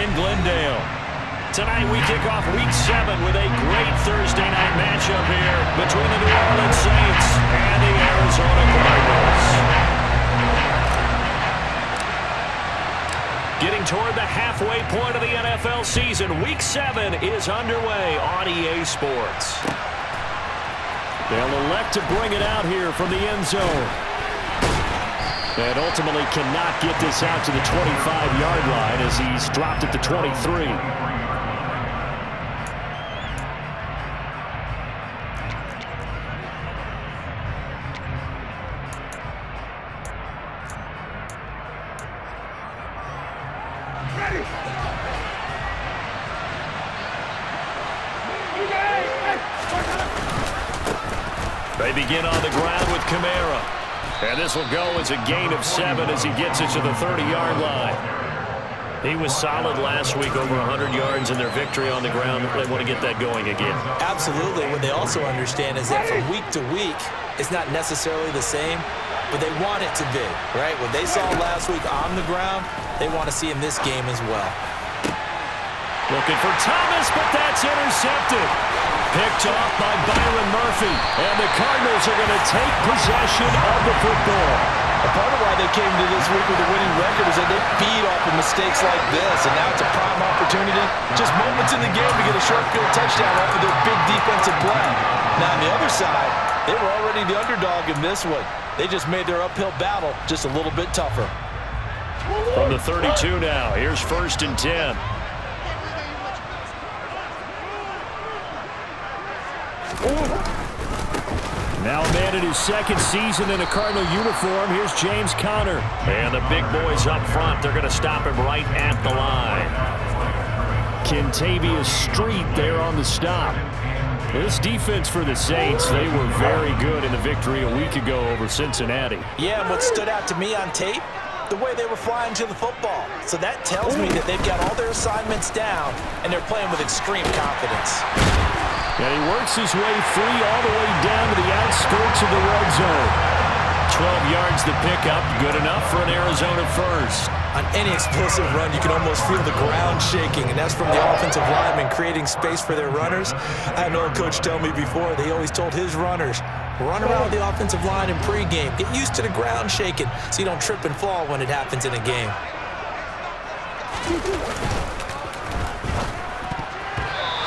in Glendale. Tonight we kick off Week 7 with a great Thursday night matchup here between the New Orleans Saints and the Arizona Cardinals. Getting toward the halfway point of the NFL season, Week 7 is underway on EA Sports. They'll elect to bring it out here from the end zone. And ultimately cannot get this out to the 25-yard line as he's dropped at the 23. They begin on the ground with Kamara. And this will go as a gain of 7 as he gets it to the 30-yard line. He was solid last week, over 100 yards in their victory on the ground. They want to get that going again. Absolutely. What they also understand is that from week to week, it's not necessarily the same, but they want it to be, right? What they saw last week on the ground, they want to see in this game as well. Looking for Thomas, but that's intercepted. Picked off by Byron Murphy, and the Cardinals are going to take possession of the football. A part of why they came to this week with a winning record is that they feed off of mistakes like this, and now it's a prime opportunity. Just moments in the game to get a short field touchdown off of their big defensive play. Now on the other side, they were already the underdog in this one. They just made their uphill battle just a little bit tougher. From the 32 now, here's 1st and 10. Now a man in his 2nd season in a Cardinal uniform. Here's James Conner. And the big boys up front, they're going to stop him right at the line. Kentavious Street there on the stop. This defense for the Saints, they were very good in the victory a week ago over Cincinnati. Yeah, and what stood out to me on tape, the way they were flying to the football. So that tells me that they've got all their assignments down, and they're playing with extreme confidence. And he works his way free all the way down to the outskirts of the red zone. 12 yards to pick up, good enough for an Arizona first. On any explosive run, you can almost feel the ground shaking, and that's from the offensive linemen creating space for their runners. I had an old coach tell me before, they always told his runners, run around the offensive line in pregame. Get used to the ground shaking so you don't trip and fall when it happens in a game.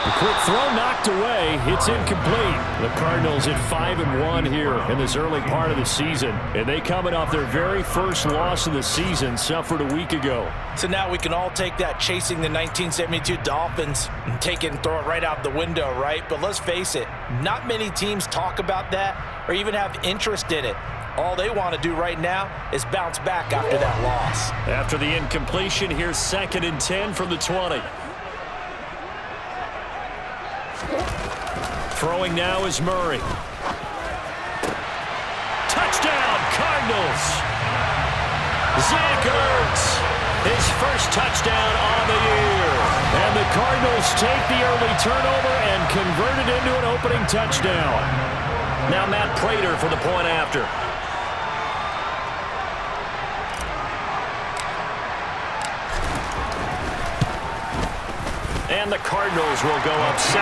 The quick throw knocked away. It's incomplete. The Cardinals at 5-1 here in this early part of the season. And they coming off their very first loss of the season, suffered a week ago. So now we can all take that chasing the 1972 Dolphins and take it and throw it right out the window, right? But let's face it, not many teams talk about that or even have interest in it. All they want to do right now is bounce back after that loss. After the incompletion, here's 2nd and 10 from the 20. Throwing now is Murray. Touchdown, Cardinals! Zach Ertz, his first touchdown on the year. And the Cardinals take the early turnover and convert it into an opening touchdown. Now Matt Prater for the point after. And the Cardinals will go up 7-0.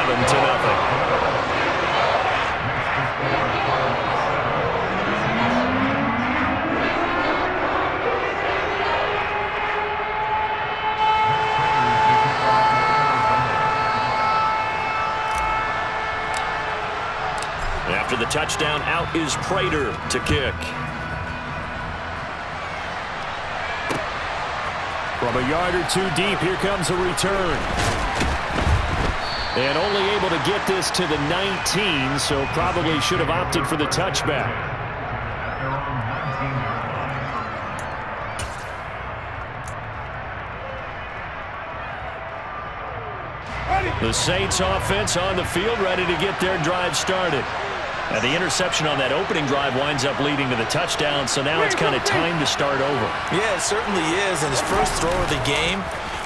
After the touchdown, out is Prater to kick. From a yard or two deep, here comes a return. And only able to get this to the 19, so probably should have opted for the touchback. The Saints offense on the field, ready to get their drive started. And the interception on that opening drive winds up leading to the touchdown, so now it's kind of time to start over. Yeah, it certainly is, and his first throw of the game.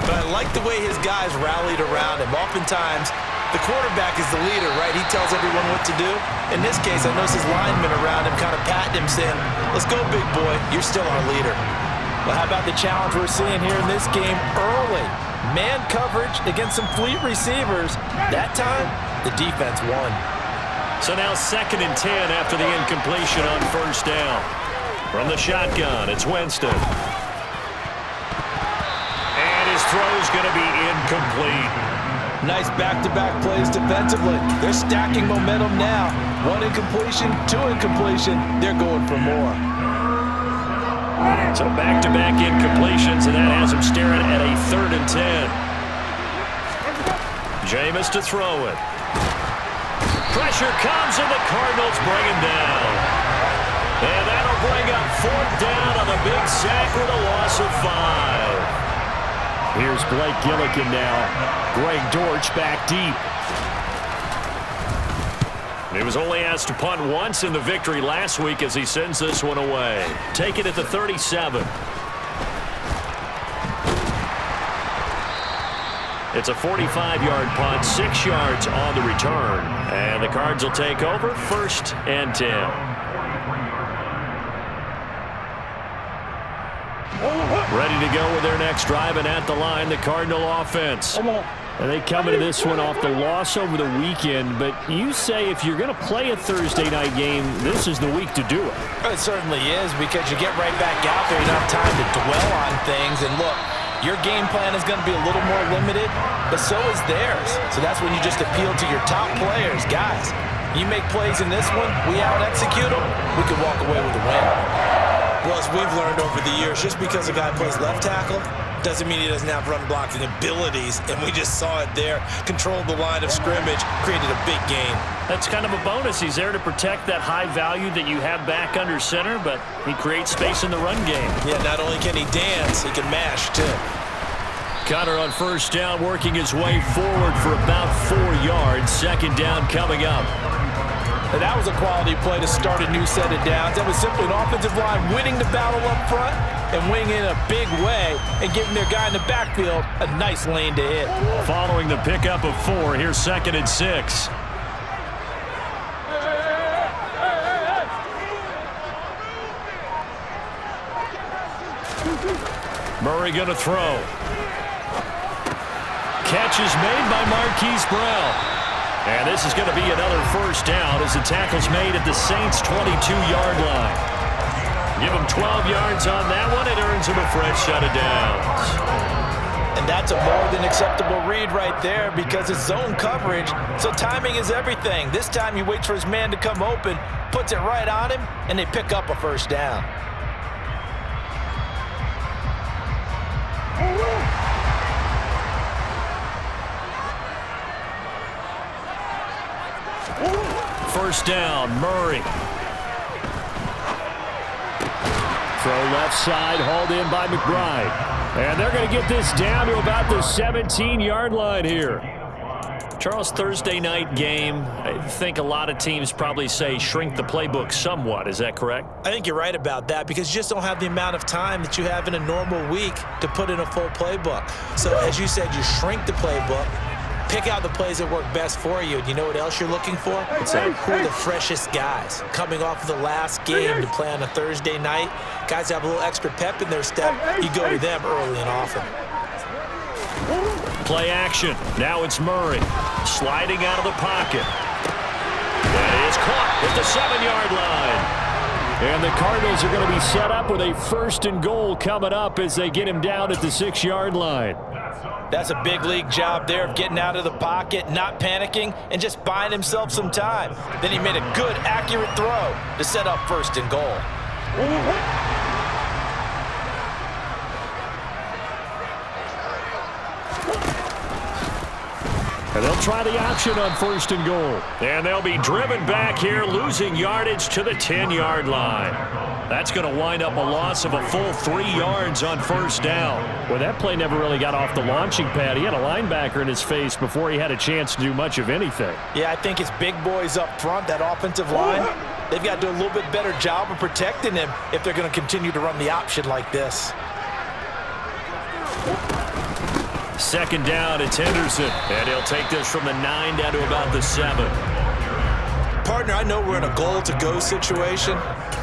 But I like the way his guys rallied around him. Oftentimes, the quarterback is the leader, right? He tells everyone what to do. In this case, I noticed his linemen around him kind of patting him, saying, let's go, big boy. You're still our leader. Well, how about the challenge we're seeing here in this game early? Man coverage against some fleet receivers. That time, the defense won. So now 2nd and 10 after the incompletion on first down. From the shotgun, it's Winston. And his throw's going to be incomplete. Nice back-to-back plays defensively. They're stacking momentum now. 1 incompletion, 2 incompletion. They're going for more. So back-to-back incompletions, and that has him staring at a 3rd and 10. Jameis to throw it. Pressure comes, and the Cardinals bring him down. And that'll bring up 4th down on a big sack with a loss of 5. Here's Blake Gillikin now. Greg Dortch back deep. He was only asked to punt once in the victory last week as he sends this one away. Take it at the 37. It's a 45-yard punt, 6 yards on the return. And the Cards will take over 1st and 10. Ready to go with their next drive, and at the line, the Cardinal offense. And they come into this one off the loss over the weekend, but you say if you're going to play a Thursday night game, this is the week to do it. It certainly is, because you get right back out there. You don't have time to dwell on things. And look, your game plan is going to be a little more limited, but so is theirs. So that's when you just appeal to your top players. Guys, you make plays in this one, we out-execute them, we could walk away with a win. Well, as we've learned over the years, just because a guy plays left tackle doesn't mean he doesn't have run-blocking abilities, and we just saw it there. Controlled the line of scrimmage, created a big gain. That's kind of a bonus. He's there to protect that high value that you have back under center, but he creates space in the run game. Yeah, not only can he dance, he can mash, too. Cutter on first down, working his way forward for about 4 yards. 2nd down coming up. And that was a quality play to start a new set of downs. That was simply an offensive line winning the battle up front and winning in a big way and giving their guy in the backfield a nice lane to hit. Following the pickup of 4, here's 2nd and 6. Murray going to throw. Catch is made by Marquise Brown. And this is going to be another 1st down as the tackle's made at the Saints' 22-yard line. Give him 12 yards on that one. It earns him a fresh set of downs. And that's a more than acceptable read right there because it's zone coverage, so timing is everything. This time he waits for his man to come open, puts it right on him, and they pick up a 1st down. First down, Murray. Throw left side, hauled in by McBride. And they're going to get this down to about the 17-yard line here. Charles, Thursday night game, I think a lot of teams probably say shrink the playbook somewhat. Is that correct? I think you're right about that because you just don't have the amount of time that you have in a normal week to put in a full playbook. So as you said, you shrink the playbook. Pick out the plays that work best for you. And you know what else you're looking for? Who are the freshest guys coming off of the last game to play on a Thursday night? Guys have a little extra pep in their step. You go to them early and often. Play action. Now it's Murray sliding out of the pocket. That is caught at the 7-yard line. And the Cardinals are going to be set up with a 1st and goal coming up as they get him down at the 6-yard line. That's a big league job there of getting out of the pocket, not panicking, and just buying himself some time. Then he made a good, accurate throw to set up 1st and goal. And they'll try the option on 1st and goal. And they'll be driven back here, losing yardage to the 10-yard line. That's going to wind up a loss of a full 3 yards on 1st down. Well, that play never really got off the launching pad. He had a linebacker in his face before he had a chance to do much of anything. Yeah, I think it's big boys up front, that offensive line. They've got to do a little bit better job of protecting him if they're going to continue to run the option like this. 2nd down, it's Henderson. And he'll take this from the 9 down to about the 7. Partner, I know we're in a goal-to-go situation,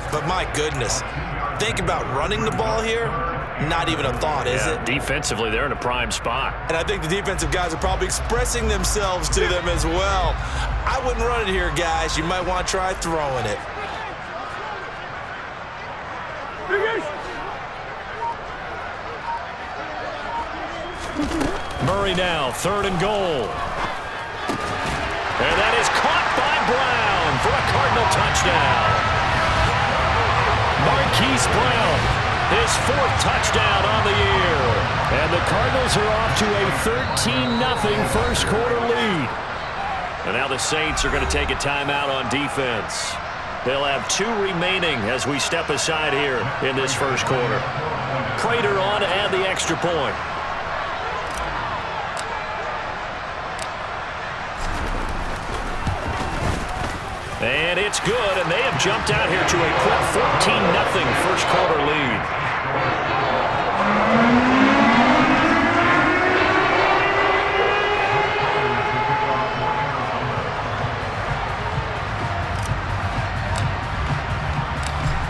but my goodness, think about running the ball here. Not even a thought, is it? Defensively, they're in a prime spot. And I think the defensive guys are probably expressing themselves to them as well. I wouldn't run it here, guys. You might want to try throwing it. Murray now, 3rd and goal. And that is caught by Brown for a Cardinal touchdown. Marquise Brown, his 4th touchdown on the year. And the Cardinals are off to a 13-0 first quarter lead. And now the Saints are going to take a timeout on defense. They'll have 2 remaining as we step aside here in this first quarter. Prater on to add the extra point. And it's good, and they have jumped out here to a quick 14-0 first quarter lead.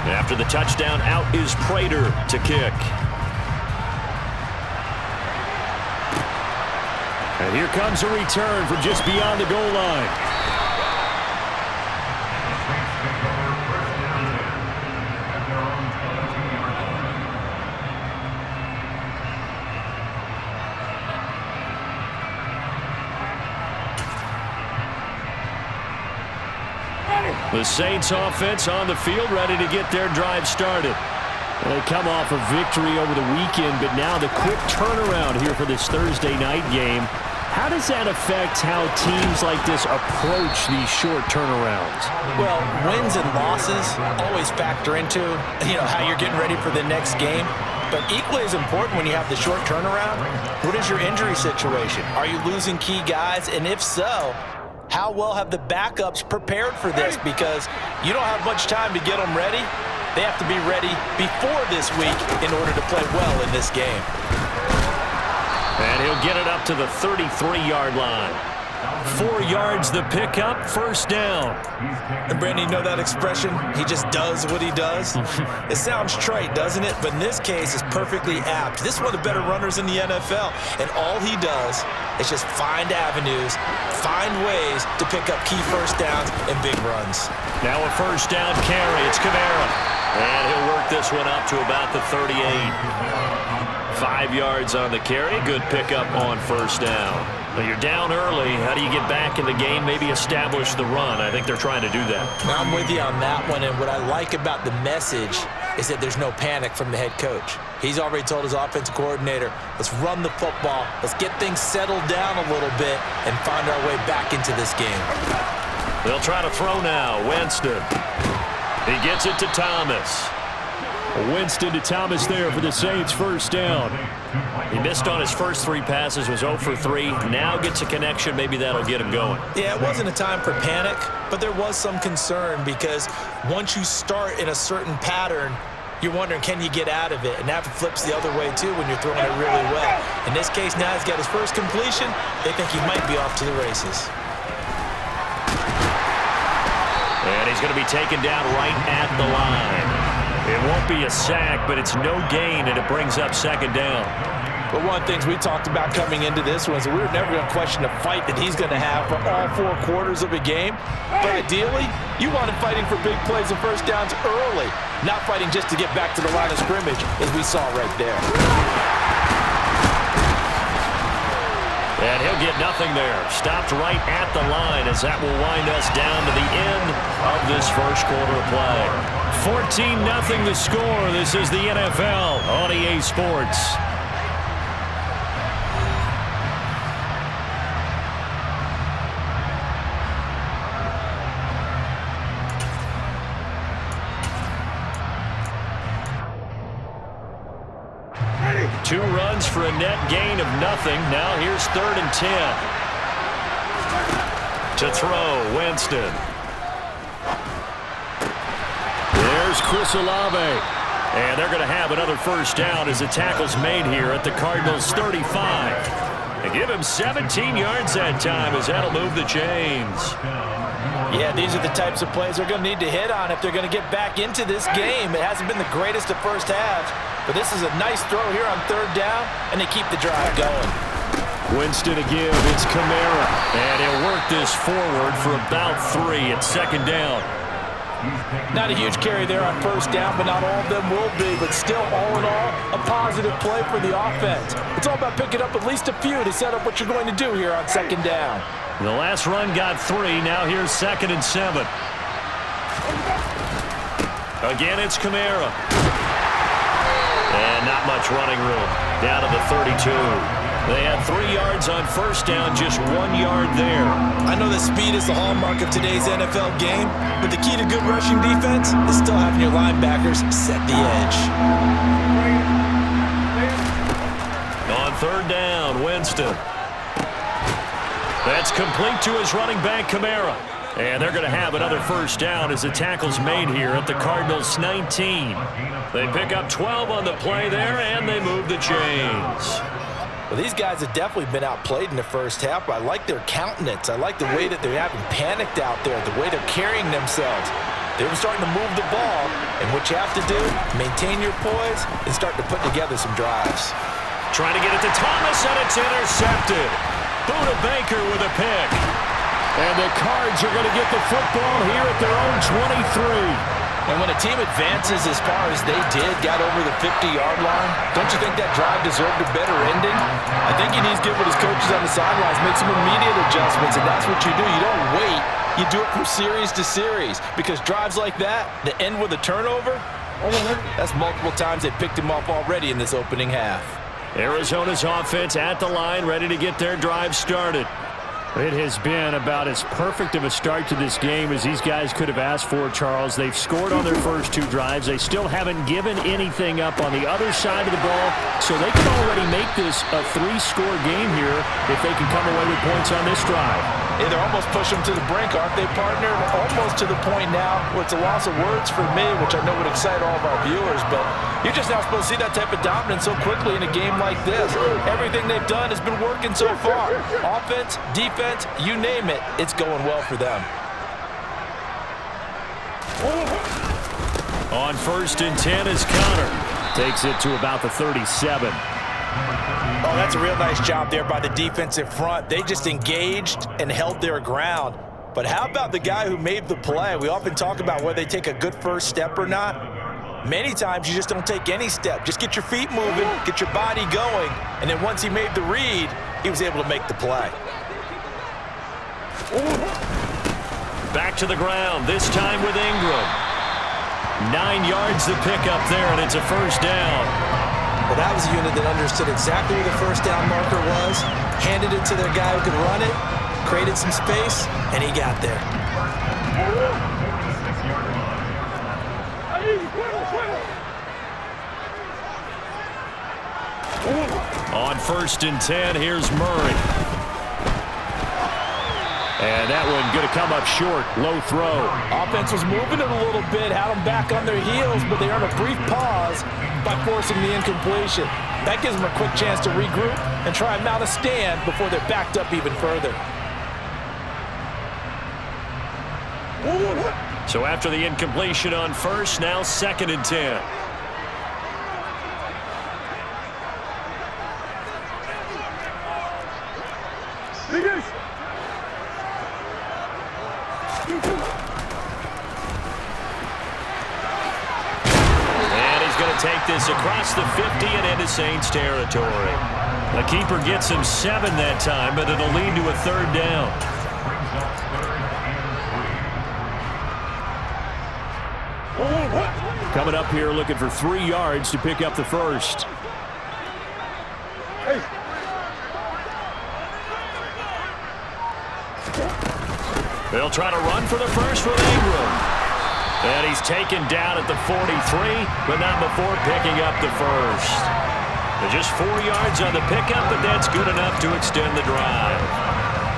After the touchdown, out is Prater to kick. And here comes a return from just beyond the goal line. The Saints offense on the field, ready to get their drive started. They come off a victory over the weekend, but now the quick turnaround here for this Thursday night game. How does that affect how teams like this approach these short turnarounds? Well, wins and losses always factor into, how you're getting ready for the next game. But equally as important when you have the short turnaround, what is your injury situation? Are you losing key guys? And if so, how well have the backups prepared for this? Because you don't have much time to get them ready. They have to be ready before this week in order to play well in this game. And he'll get it up to the 33-yard line. 4 yards the pickup, first down. And Brandon, you know that expression? He just does what he does? It sounds trite, doesn't it? But in this case, it's perfectly apt. This is one of the better runners in the NFL. And all he does is just find avenues, find ways to pick up key first downs and big runs. Now a first down carry. It's Kamara. And he'll work this one up to about the 38. 5 yards on the carry. Good pickup on first down. Now you're down early. How do you get back in the game? Maybe establish the run. I think they're trying to do that. Now I'm with you on that one. And what I like about the message is that there's no panic from the head coach. He's already told his offensive coordinator, let's run the football. Let's get things settled down a little bit and find our way back into this game. They'll try to throw now. Winston. He gets it to Thomas. Winston to Thomas there for the Saints' first down. He missed on his first 3 passes, was 0 for 3. Now gets a connection. Maybe that'll get him going. Yeah, it wasn't a time for panic, but there was some concern because once you start in a certain pattern, you're wondering, can you get out of it? And that flips the other way, too, when you're throwing it really well. In this case, now he's got his first completion. They think he might be off to the races. And he's going to be taken down right at the line. It won't be a sack, but it's no gain, and it brings up second down. But one of the things we talked about coming into this was we were never going to question the fight that he's going to have for all 4 quarters of a game. But ideally, you want him fighting for big plays and first downs early, not fighting just to get back to the line of scrimmage, as we saw right there. And he'll get nothing there. Stopped right at the line as that will wind us down to the end of this first quarter of play. 14-0 the score. This is the NFL on EA Sports. Two runs for a net gain of nothing. Now here's 3rd and 10. To throw, Winston. There's Chris Olave. And they're going to have another first down as the tackle's made here at the Cardinals' 35. They give him 17 yards that time as that'll move the chains. Yeah, these are the types of plays they're going to need to hit on if they're going to get back into this game. It hasn't been the greatest of first halves, but this is a nice throw here on third down, and they keep the drive going. Winston to give. It's Kamara. And he'll work this forward for about 3 at second down. Not a huge carry there on first down, but not all of them will be. But still, all in all, a positive play for the offense. It's all about picking up at least a few to set up what you're going to do here on second down. The last run got 3. Now here's 2nd and 7. Again, it's Kamara. And not much running room. Down to the 32. They had 3 yards on first down, just 1 yard there. I know that speed is the hallmark of today's NFL game, but the key to good rushing defense is still having your linebackers set the edge. On third down, Winston. That's complete to his running back, Kamara. And they're going to have another first down as the tackle's made here at the Cardinals' 19. They pick up 12 on the play there, and they move the chains. Well, these guys have definitely been outplayed in the first half, but I like their countenance. I like the way that they haven't panicked out there, the way they're carrying themselves. They're starting to move the ball, and what you have to do, maintain your poise and start to put together some drives. Trying to get it to Thomas, and it's intercepted. Buda Baker with a pick. And the Cards are going to get the football here at their own 23. And when a team advances as far as they did, got over the 50-yard line, don't you think that drive deserved a better ending? I think he needs to get with his coaches on the sidelines, make some immediate adjustments, and that's what you do. You don't wait. You do it from series to series, because drives like that end with a turnover, that's multiple times they picked him off already in this opening half. Arizona's offense at the line, ready to get their drive started. It has been about as perfect of a start to this game as these guys could have asked for, Charles. They've scored on their first 2 drives. They still haven't given anything up on the other side of the ball, so they can already make this a 3-score game here if they can come away with points on this drive. Yeah, they're almost pushing them to the brink, aren't they, partner? Almost to the point now where it's a loss of words for me, which I know would excite all of our viewers, but you're just not supposed to see that type of dominance so quickly in a game like this. Everything they've done has been working so far. Offense, defense, you name it, it's going well for them. On 1st and 10 is Connor. Takes it to about the 37. Oh, that's a real nice job there by the defensive front. They just engaged and held their ground. But how about the guy who made the play? We often talk about whether they take a good first step or not. Many times you just don't take any step. Just get your feet moving, get your body going, and then once he made the read, he was able to make the play. Back to the ground, this time with Ingram. 9 yards to pick up there, and it's a first down. Well, that was a unit that understood exactly where the first down marker was, handed it to their guy who could run it, created some space, and he got there. On 1st and 10, here's Murray. And that one going to come up short. Low throw. Offense was moving it a little bit, had them back on their heels, but they earned a brief pause by forcing the incompletion. That gives them a quick chance to regroup and try and mount a stand before they're backed up even further. So after the incompletion on 1st, now 2nd and 10. Take this across the 50 and into Saints territory. The keeper gets him 7 that time, but it'll lead to a 3rd down. Coming up here looking for 3 yards to pick up the first. They'll try to run for the first with Ingram. And he's taken down at the 43, but not before picking up the first. Just 4 yards on the pickup, but that's good enough to extend the drive.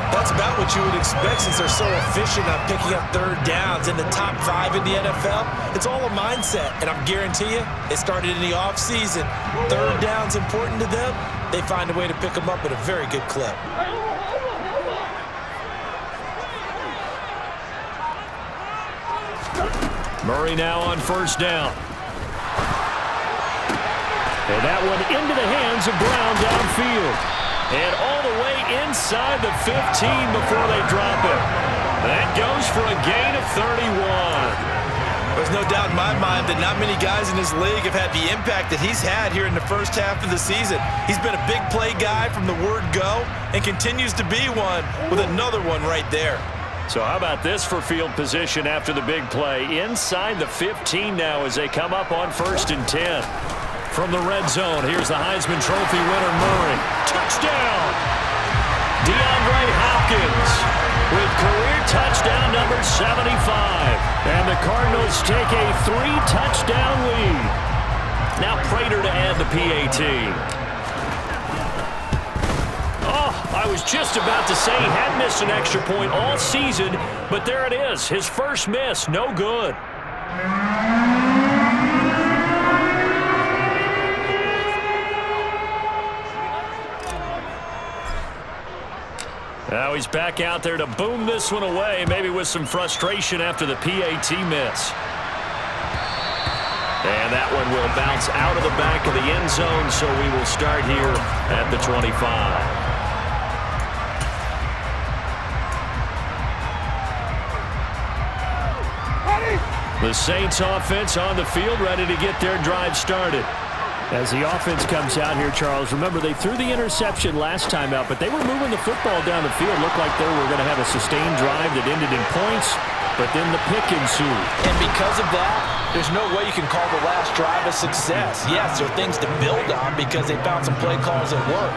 That's about what you would expect since they're so efficient on picking up 3rd downs in the top 5 in the NFL. It's all a mindset, and I'm guarantee you, it started in the offseason. 3rd down's important to them. They find a way to pick them up at a very good clip. Murray now on first down. And that one into the hands of Brown downfield. And all the way inside the 15 before they drop it. That goes for a gain of 31. There's no doubt in my mind that not many guys in this league have had the impact that he's had here in the first half of the season. He's been a big play guy from the word go and continues to be one with another one right there. So how about this for field position after the big play? Inside the 15 now as they come up on 1st and 10. From the red zone, here's the Heisman Trophy winner, Murray. Touchdown! DeAndre Hopkins with career touchdown number 75. And the Cardinals take a 3-touchdown lead. Now Prater to add the PAT. Oh, I was just about to say he had missed an extra point all season, but there it is. His first miss, no good. Now he's back out there to boom this one away, maybe with some frustration after the PAT miss. And that one will bounce out of the back of the end zone, so we will start here at the 25. The Saints offense on the field, ready to get their drive started. As the offense comes out here, Charles, remember they threw the interception last time out, but they were moving the football down the field. Looked like they were going to have a sustained drive that ended in points, but then the pick ensued. And because of that, there's no way you can call the last drive a success. Yes, there are things to build on because they found some play calls that work.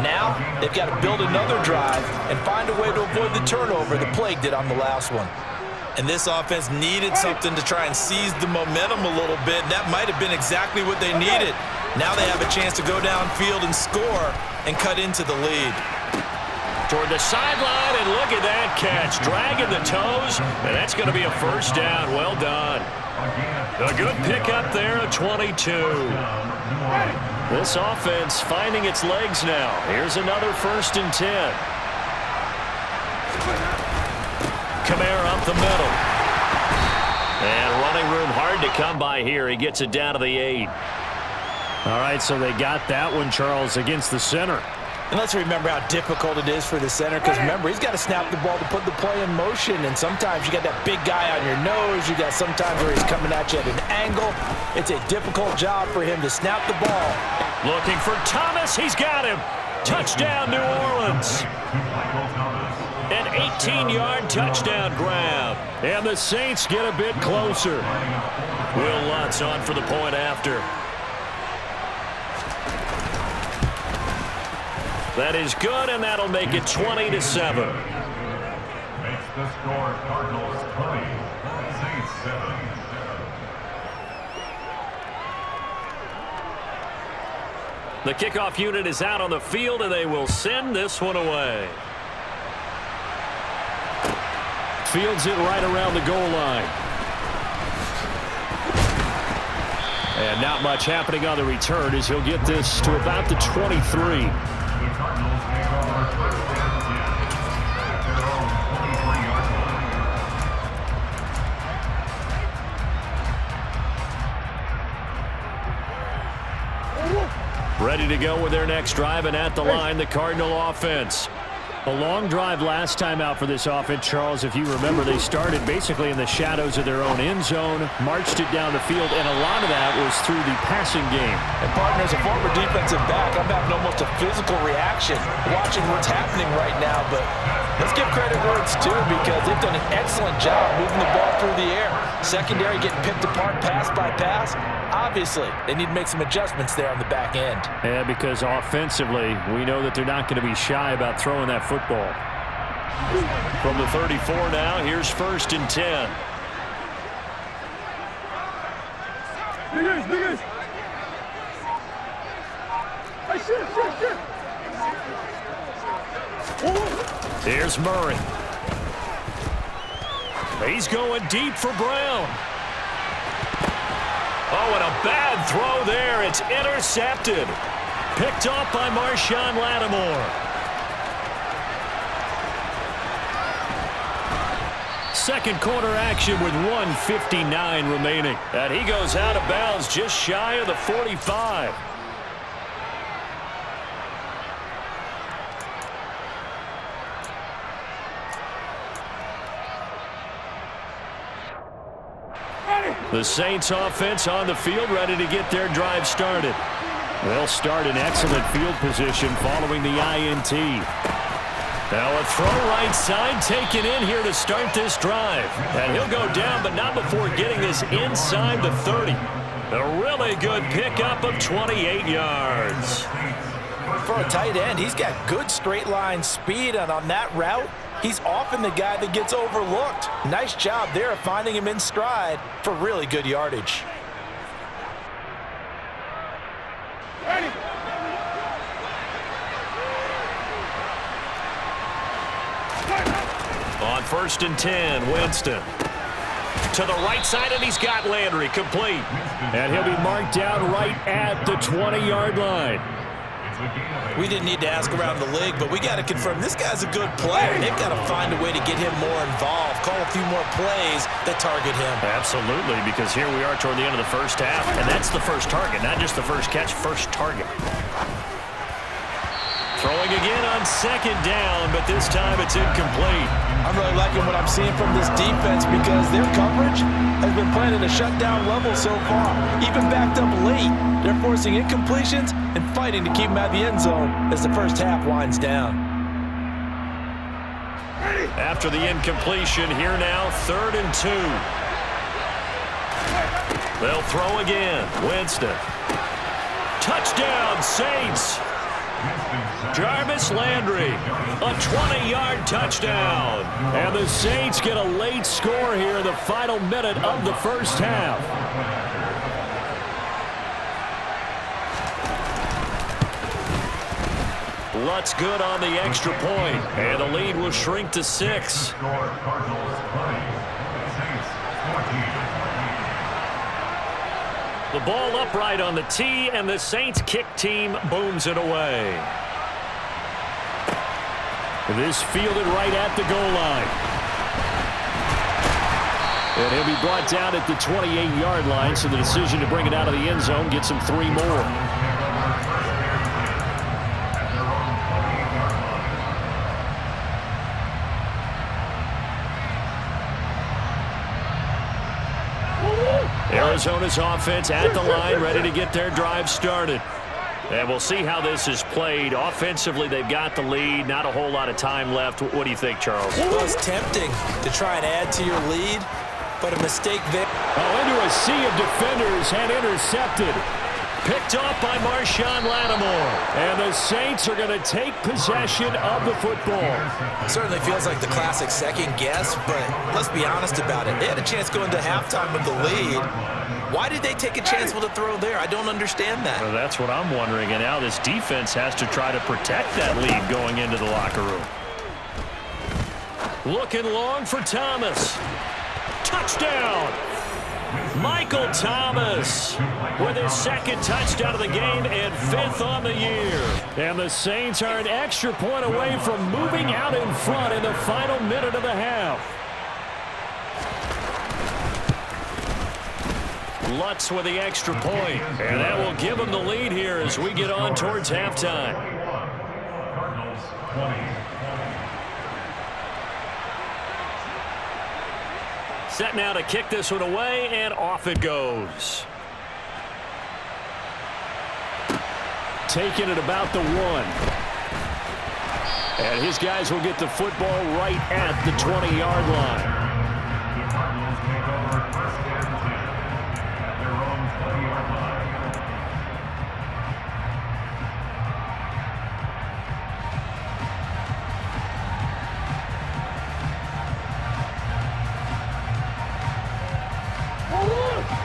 Now, they've got to build another drive and find a way to avoid the turnover the Plague did on the last one. And this offense needed something to try and seize the momentum a little bit. That might have been exactly what they needed. Now they have a chance to go downfield and score and cut into the lead. Toward the sideline, and look at that catch. Dragging the toes, and that's going to be a first down. Well done. A good pickup there at 22. This offense finding its legs now. Here's another 1st and 10. Kamara up the middle. And running room hard to come by here. He gets it down to the 8. All right, so they got that one, Charles, against the center. And let's remember how difficult it is for the center, because remember, he's got to snap the ball to put the play in motion, and sometimes you got that big guy on your nose. You got sometimes where he's coming at you at an angle. It's a difficult job for him to snap the ball. Looking for Thomas. He's got him. Touchdown, New Orleans. An 18-yard touchdown grab. And the Saints get a bit closer. Will Lutz on for the point after. That is good, and that'll make it 20-7. Makes the score Cardinals 20, Saints 7. The kickoff unit is out on the field, and they will send this one away. Fields it right around the goal line. And not much happening on the return as he'll get this to about the 23. The Cardinals make over first down again at their own 23-yard line. Ready to go with their next drive, and at the line, the Cardinal offense. A long drive last time out for this offense, Charles. If you remember, they started basically in the shadows of their own end zone, marched it down the field, and a lot of that was through the passing game. And partner, as a former defensive back, I'm having almost a physical reaction watching what's happening right now. But let's give credit where it's due, because they've done an excellent job moving the ball through the air. Secondary getting picked apart pass by pass. Obviously, they need to make some adjustments there on the back end. Yeah, because offensively, we know that they're not going to be shy about throwing that football. From the 34 now, here's 1st and 10. Here's Murray. He's going deep for Brown. Oh, and a bad throw there. It's intercepted. Picked off by Marshawn Lattimore. Second quarter action with 1:59 remaining. And he goes out of bounds just shy of the 45. The Saints offense on the field, ready to get their drive started. They'll start in excellent field position following the INT. Now a throw right side taken in here to start this drive. And he'll go down, but not before getting this inside the 30. A really good pickup of 28 yards. For a tight end, he's got good straight line speed, and on that route, he's often the guy that gets overlooked. Nice job there of finding him in stride for really good yardage. On 1st and 10, Winston. To the right side, and he's got Landry complete. And he'll be marked down right at the 20-yard line. We didn't need to ask around the league, but we got to confirm this guy's a good player. They've got to find a way to get him more involved, call a few more plays that target him. Absolutely, because here we are toward the end of the first half, and that's the first target, not just the first catch, first target. Throwing again on 2nd down, but this time it's incomplete. I'm really liking what I'm seeing from this defense because their coverage has been playing at a shutdown level so far. Even backed up late, they're forcing incompletions and fighting to keep them out of the end zone as the first half winds down. After the incompletion, here now, 3rd and 2. They'll throw again. Winston. Touchdown, Saints. Jarvis Landry, a 20-yard touchdown. And the Saints get a late score here in the final minute of the first half. Lutz good on the extra point, and the lead will shrink to 6. The ball upright on the tee, and the Saints kick team booms it away. This fielded right at the goal line. And he'll be brought down at the 28-yard line, so the decision to bring it out of the end zone gets him 3 more. Arizona's offense at the line, ready to get their drive started. And we'll see how this is played. Offensively, they've got the lead. Not a whole lot of time left. What do you think, Charles? Well, it's tempting to try and add to your lead, but a mistake there. Oh, into a sea of defenders and intercepted. Picked off by Marshawn Lattimore. And the Saints are going to take possession of the football. Certainly feels like the classic second guess, but let's be honest about it. They had a chance going to halftime with the lead. Why did they take a chance with a throw there? I don't understand that. Well, that's what I'm wondering. And now this defense has to try to protect that lead going into the locker room. Looking long for Thomas. Touchdown! Michael Thomas with his 2nd touchdown of the game and 5th on the year. And the Saints are an extra point away from moving out in front in the final minute of the half. Lutz with the extra point, and that will give him the lead here as we get on towards halftime. Set now to kick this one away, and off it goes. Taking it about the 1. And his guys will get the football right at the 20-yard line.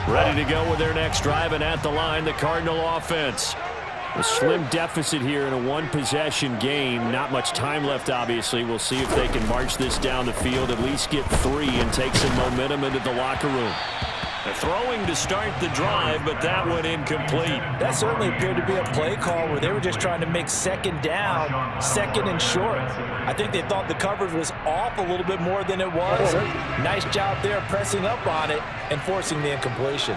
Ready to go with their next drive, and at the line, the Cardinal offense. A slim deficit here in a one-possession game. Not much time left, obviously. We'll see if they can march this down the field, at least get 3, and take some momentum into the locker room. They're throwing to start the drive, but that went incomplete. That certainly appeared to be a play call where they were just trying to make second down, second and short. I think they thought the coverage was off a little bit more than it was. Nice job there pressing up on it and forcing the incompletion.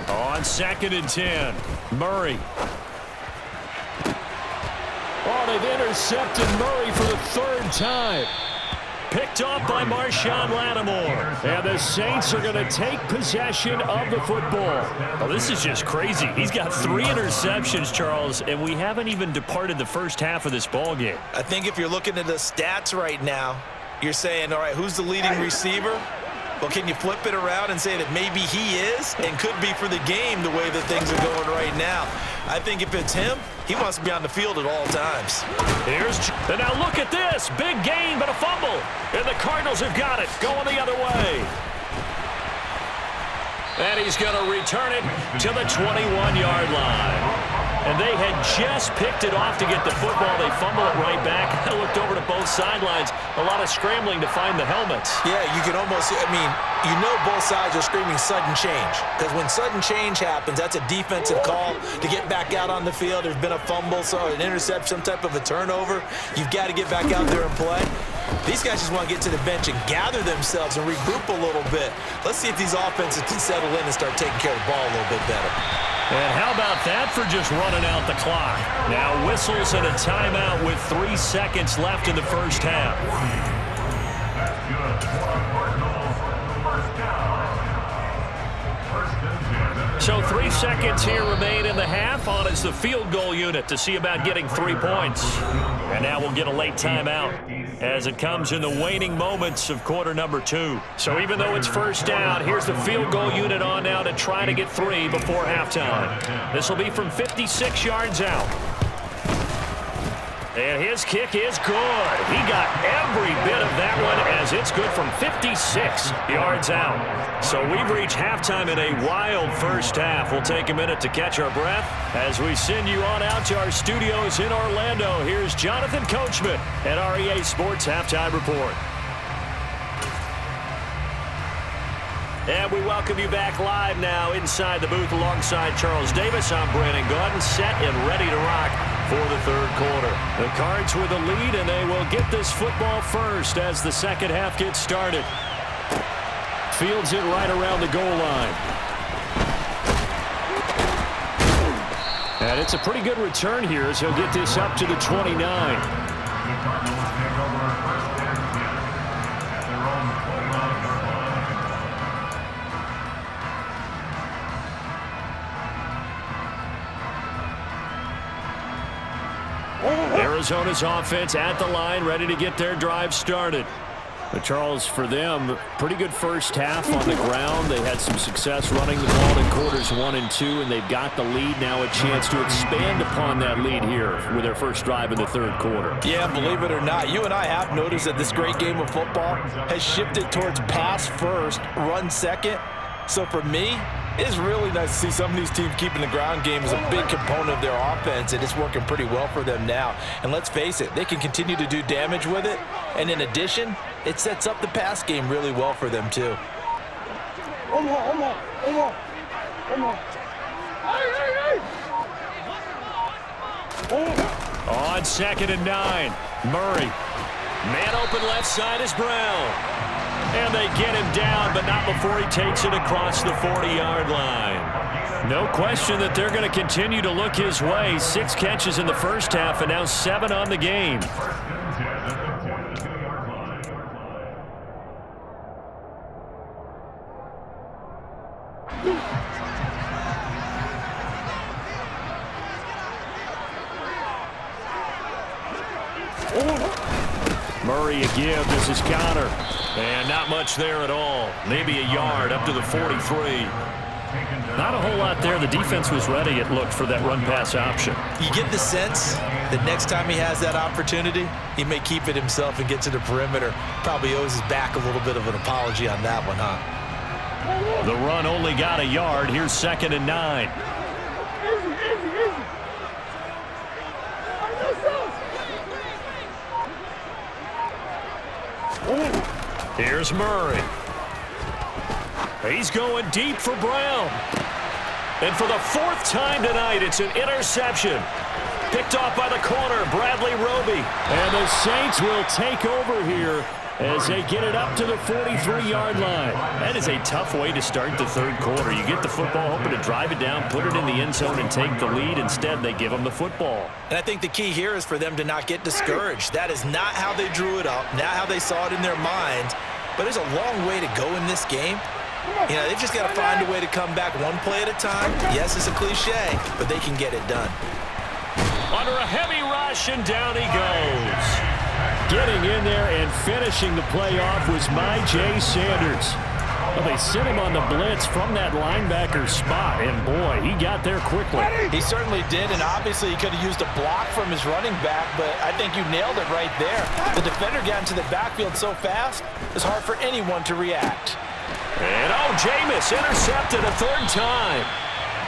On 2nd and 10, Murray. Oh, they've intercepted Murray for the 3rd time. Picked off by Marshawn Lattimore. And the Saints are going to take possession of the football. Oh, this is just crazy. He's got 3 interceptions, Charles, and we haven't even departed the first half of this ball game. I think if you're looking at the stats right now, you're saying, all right, who's the leading receiver? Well, can you flip it around and say that maybe he is and could be for the game the way that things are going right now? I think if it's him, he wants to be on the field at all times. And now look at this. Big gain, but a fumble. And the Cardinals have got it. Going the other way. And he's going to return it to the 21-yard line. And they had just picked it off to get the football. They fumble it right back. I looked over to both sidelines. A lot of scrambling to find the helmets. Yeah, you can almost, you know both sides are screaming sudden change. Because when sudden change happens, that's a defensive call to get back out on the field. There's been a fumble, so an interception, some type of a turnover. You've got to get back out there and play. These guys just want to get to the bench and gather themselves and regroup a little bit. Let's see if these offenses can settle in and start taking care of the ball a little bit better. And how about that for just running out the clock? Now whistles and a timeout with 3 seconds left in the first half. That's good. Cardinals, first down. First and 10. So 3 seconds here remain in the half. On is the field goal unit to see about getting 3 points. And now we'll get a late timeout as it comes in the waning moments of quarter number 2. So even though it's first down, here's the field goal unit on now to try to get 3 before halftime. This will be from 56 yards out. And his kick is good. He got every bit of that one as it's good from 56 yards out. So we've reached halftime in a wild first half. We'll take a minute to catch our breath as we send you on out to our studios in Orlando. Here's Jonathan Coachman at REA Sports Halftime Report. And we welcome you back live now inside the booth alongside Charles Davis. I'm Brandon Gaudin, set and ready to rock for the third quarter. The Cards with a lead, and they will get this football first as the second half gets started. Fields it right around the goal line. And it's a pretty good return here as he'll get this up to the 29. The Cardinals take over first and 10 at their own 29-yard line. Arizona's offense at the line, ready to get their drive started. But Charles, for them, pretty good first half on the ground. They had some success running the ball in quarters 1 and 2, and they've got the lead now, a chance to expand upon that lead here with their first drive in the third quarter. Yeah, believe it or not, you and I have noticed that this great game of football has shifted towards pass first, run second. So for me, it's really nice to see some of these teams keeping the ground game as a big component of their offense, and it's working pretty well for them now. And let's face it, they can continue to do damage with it. And in addition, it sets up the pass game really well for them too. On 2nd and 9, Murray. Man open left side is Brown. And they get him down, but not before he takes it across the 40-yard line. No question that they're going to continue to look his way. 6 catches in the first half and now 7 on the game. First and 10 at the 22-yard line. Murray a give. This is counter. And not much there at all. Maybe a yard up to the 43. Not a whole lot there. The defense was ready, it looked, for that run-pass option. You get the sense that next time he has that opportunity, he may keep it himself and get to the perimeter. Probably owes his back a little bit of an apology on that one, huh? The run only got a yard. Here's 2nd and 9. Here's Murray. He's going deep for Brown. And for the fourth time tonight, it's an interception. Picked off by the corner, Bradley Roby. And the Saints will take over here as they get it up to the 43-yard line. That is a tough way to start the third quarter. You get the football, hoping to drive it down, put it in the end zone, and take the lead. Instead, they give them the football. And I think the key here is for them to not get discouraged. That is not how they drew it up, not how they saw it in their minds. But there's a long way to go in this game. You know, they've just got to find a way to come back one play at a time. Yes, it's a cliche, but they can get it done. Under a heavy rush, and down he goes. Getting in there and finishing the play off was Jay Sanders. Well, they sent him on the blitz from that linebacker spot, and boy, he got there quickly. He certainly did, and obviously he could have used a block from his running back, but I think you nailed it right there. The defender got into the backfield so fast, it's hard for anyone to react. And Jameis intercepted a third time.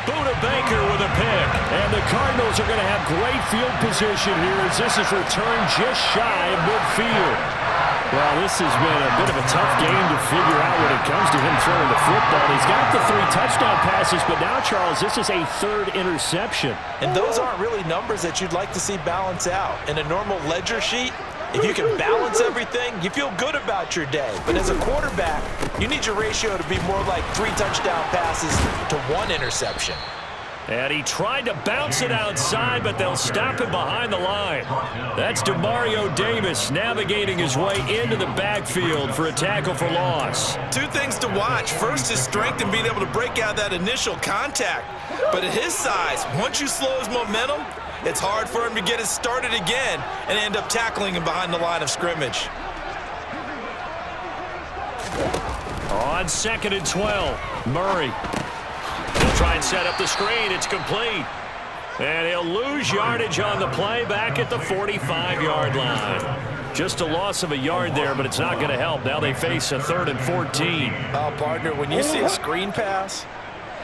Buda Baker with a pick. And the Cardinals are going to have great field position here as this is returned just shy of midfield. Well, this has been a bit of a tough game to figure out when it comes to him throwing the football. He's got the 3 touchdown passes, but now, Charles, this is a third interception. And those aren't really numbers that you'd like to see balance out. In a normal ledger sheet, if you can balance everything, you feel good about your day. But as a quarterback, you need your ratio to be more like 3 touchdown passes to 1 interception. And he tried to bounce it outside, but they'll stop him behind the line. That's Demario Davis navigating his way into the backfield for a tackle for loss. 2 things to watch. First, his strength and being able to break out that initial contact. But at his size, once you slow his momentum, it's hard for him to get it started again and end up tackling him behind the line of scrimmage. On 2nd and 12, Murray. He'll try and set up the screen. It's complete. And he'll lose yardage on the play back at the 45-yard line. Just a loss of a yard there, but it's not going to help. Now they face a 3rd and 14. Oh, partner, when you see a screen pass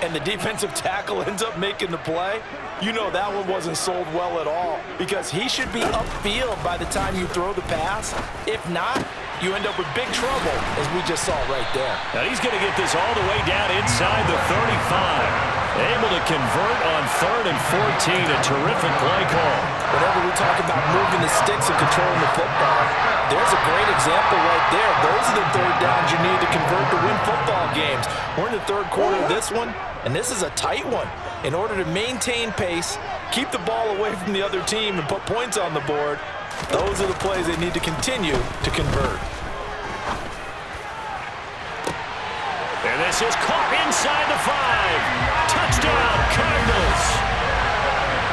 and the defensive tackle ends up making the play, you know that one wasn't sold well at all, because he should be upfield by the time you throw the pass. If not, you end up with big trouble, as we just saw right there. Now he's going to get this all the way down inside the 35. Able to convert on 3rd and 14. A terrific play call. Whenever we talk about moving the sticks and controlling the football, there's a great example right there. Those are the 3rd downs you need to convert to win football games. We're in the 3rd quarter of this one, and this is a tight one. In order to maintain pace, keep the ball away from the other team, and put points on the board, those are the plays they need to continue to convert. And this is caught inside the 5. Touchdown, Cardinals.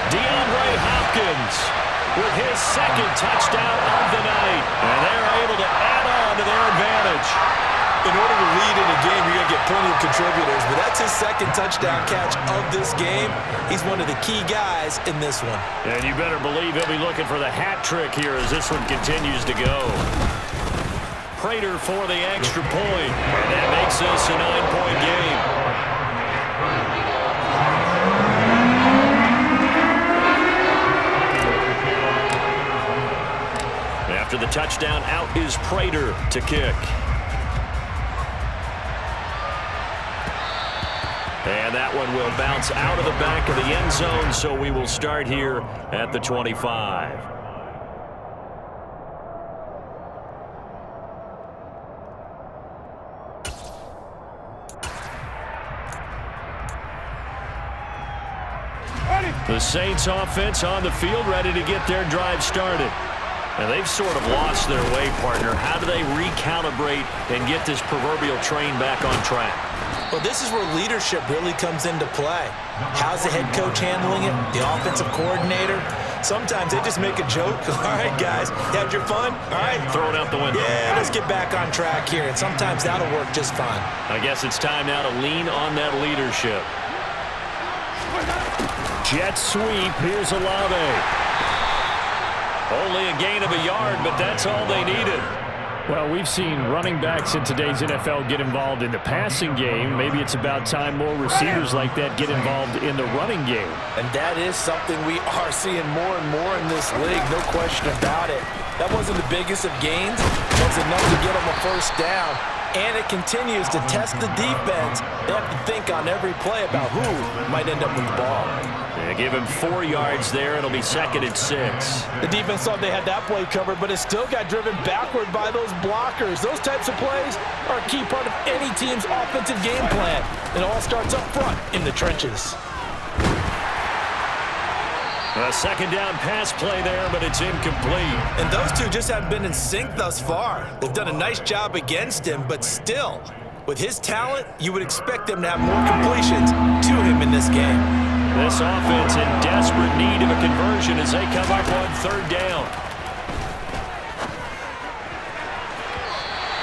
DeAndre Hopkins with his 2nd touchdown of the night. And they're able to add on to their advantage. In order to lead in a game, you're going to get plenty of contributors, but that's his 2nd touchdown catch of this game. He's one of the key guys in this one. And you better believe he'll be looking for the hat trick here as this one continues to go. Prater for the extra point, and that makes this a 9-point game. After the touchdown, out is Prater to kick. And that one will bounce out of the back of the end zone, so we will start here at the 25. The Saints offense on the field, ready to get their drive started. And they've sort of lost their way, partner. How do they recalibrate and get this proverbial train back on track? Well, this is where leadership really comes into play. How's the head coach handling it? The offensive coordinator? Sometimes they just make a joke. All right, guys, you had your fun? All right. Throw it out the window. Yeah, let's get back on track here. And sometimes that'll work just fine. I guess it's time now to lean on that leadership. Jet sweep. Here's Olave. Only a gain of a yard, but that's all they needed. Well, we've seen running backs in today's NFL get involved in the passing game. Maybe it's about time more receivers like that get involved in the running game. And that is something we are seeing more and more in this league, no question about it. That wasn't the biggest of gains. It was enough to get them a first down. And it continues to test the defense. They have to think on every play about who might end up with the ball. They give him 4 yards there. It'll be 2nd and 6. The defense thought they had that play covered, but it still got driven backward by those blockers. Those types of plays are a key part of any team's offensive game plan. It all starts up front in the trenches. A 2nd down pass play there, but it's incomplete. And those two just haven't been in sync thus far. They've done a nice job against him, but still, with his talent, you would expect them to have more completions to him in this game. This offense in desperate need of a conversion as they come up on 3rd down.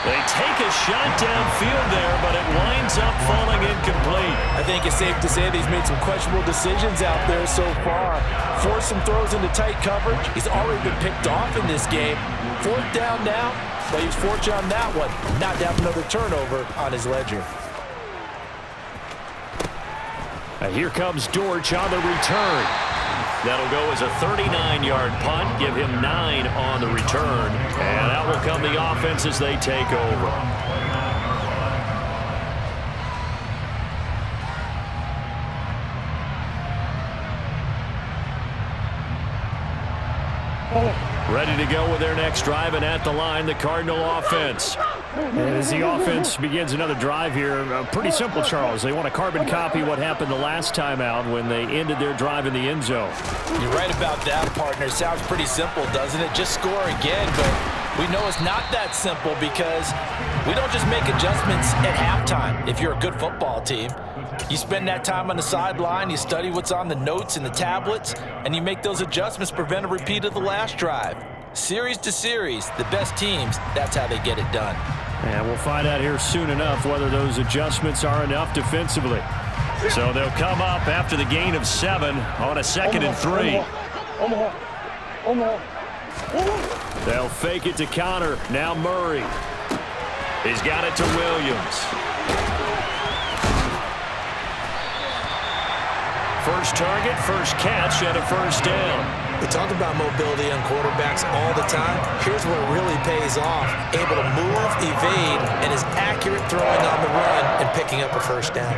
They take a shot downfield there, but it winds up falling incomplete. I think it's safe to say that he's made some questionable decisions out there so far. Forced some throws into tight coverage. He's already been picked off in this game. 4th down now, but he was fortunate on that one not to have another turnover on his ledger. Here comes Dortch on the return. That'll go as a 39-yard punt, give him 9 on the return. And that will come the offense as they take over. Ready to go with their next drive, and at the line, the Cardinal offense. And as the offense begins another drive here, pretty simple, Charles. They want to carbon copy what happened the last time out when they ended their drive in the end zone. You're right about that, partner. Sounds pretty simple, doesn't it? Just score again, but we know it's not that simple because we don't just make adjustments at halftime. If you're a good football team, you spend that time on the sideline, you study what's on the notes and the tablets, and you make those adjustments to prevent a repeat of the last drive. Series to series, the best teams, that's how they get it done. And we'll find out here soon enough whether those adjustments are enough defensively. So they'll come up after the gain of 7 on a 2nd and 3. They'll fake it to Connor. Now Murray. He's got it to Williams. First target, first catch, and a first down. We talk about mobility on quarterbacks all the time. Here's where it really pays off. Able to move, evade, and is accurate throwing on the run and picking up a first down.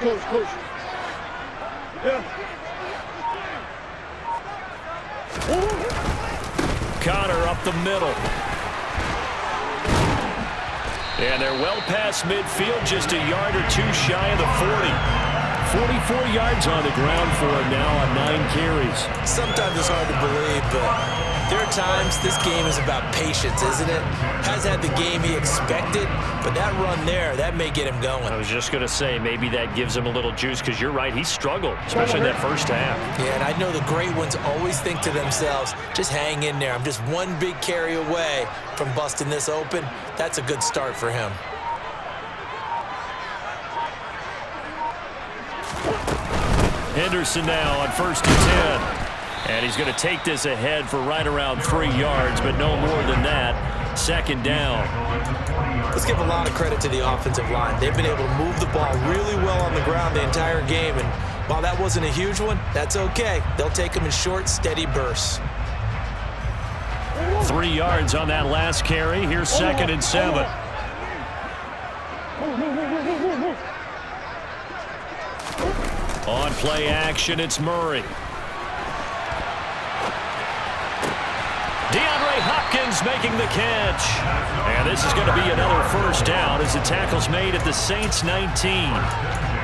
Coach. Yeah. Connor up the middle. And they're well past midfield, just a yard or 2 shy of the 40. 44 yards on the ground for him now on 9 carries. Sometimes it's hard to believe, but there are times this game is about patience, isn't it? Has had the game he expected, but that run there, that may get him going. I was just going to say, maybe that gives him a little juice, because you're right, he struggled, especially in that first half. Yeah, and I know the great ones always think to themselves, just hang in there. I'm just one big carry away from busting this open. That's a good start for him. Henderson now on 1st and 10. And he's going to take this ahead for right around 3 yards, but no more than that. 2nd down. Let's give a lot of credit to the offensive line. They've been able to move the ball really well on the ground the entire game, and while that wasn't a huge one, that's okay. They'll take them in short, steady bursts. 3 yards on that last carry. Here's 2nd and 7. On play action, it's Murray. DeAndre Hopkins making the catch. And this is going to be another first down as the tackle's made at the Saints 19.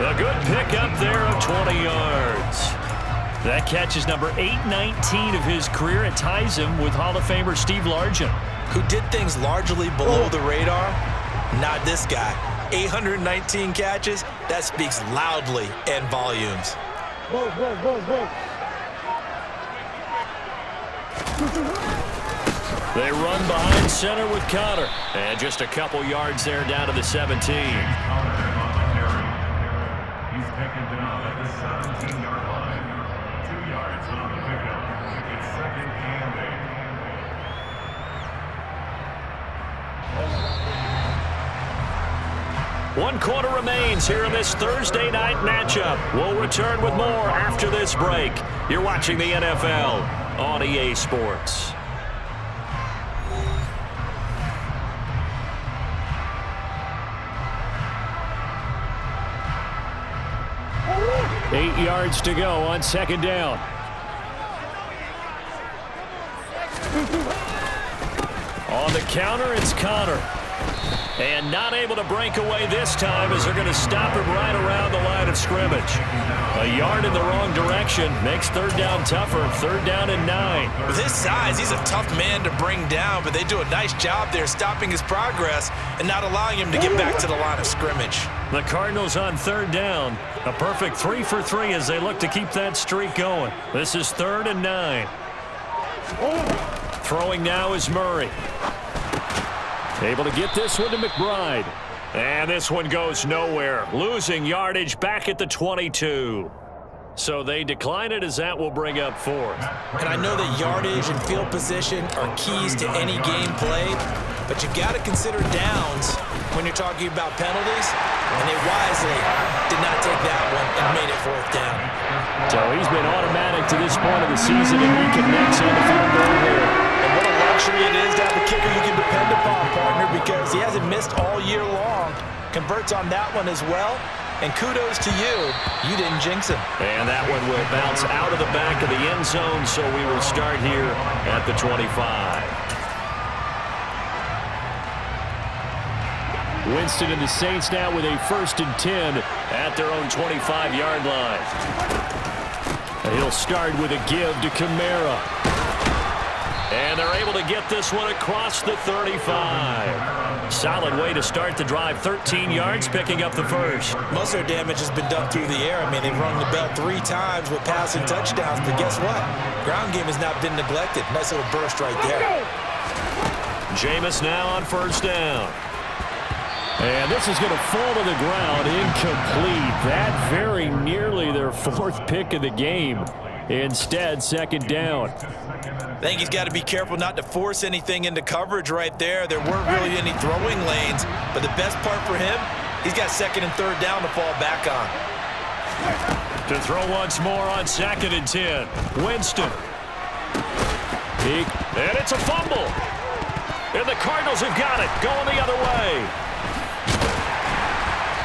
A good pickup there of 20 yards. That catch is number 819 of his career. It ties him with Hall of Famer Steve Largent. Who did things largely below the radar? Not this guy. 819 catches, that speaks loudly in volumes. They run behind center with Connor. And just a couple yards there down to the 17. He's taken down. 1 quarter remains here in this Thursday night matchup. We'll return with more after this break. You're watching the NFL on EA Sports. Eight yards to go on second down. On the counter, it's Connor. And not able to break away this time as they're going to stop him right around the line of scrimmage. A yard in the wrong direction makes third down tougher. Third down and 9. With his size, he's a tough man to bring down, but they do a nice job there stopping his progress and not allowing him to get back to the line of scrimmage. The Cardinals on third down. A perfect 3 for 3 as they look to keep that streak going. This is third and 9. Throwing now is Murray. Able to get this one to McBride. And this one goes nowhere. Losing yardage back at the 22. So they decline it as that will bring up fourth. And I know that yardage and field position are keys to any game played, but you got to consider downs when you're talking about penalties, and they wisely did not take that one and made it fourth down. So he's been automatic to this point of the season, and he connects on the field goal here. And what a luxury it is to have a kicker you can depend upon, partner, because he hasn't missed all year long. Converts on that one as well. And kudos to you. You didn't jinx him. And that one will bounce out of the back of the end zone, so we will start here at the 25. Winston and the Saints now with a 1st and 10 at their own 25-yard line. And he'll start with a give to Kamara. And they're able to get this one across the 35. Solid way to start the drive. 13 yards, picking up the first. Most of their damage has been done through the air. I mean, they've rung the bell 3 times with passing touchdowns, but guess what? Ground game has not been neglected. Nice little burst right there. Jameis now on first down. And this is going to fall to the ground, incomplete. That very nearly their 4th pick of the game. Instead, second down. I think he's got to be careful not to force anything into coverage right there. There weren't really any throwing lanes, but the best part for him, he's got second and third down to fall back on. To throw once more on 2nd and 10. Winston. And it's a fumble. And the Cardinals have got it, going the other way.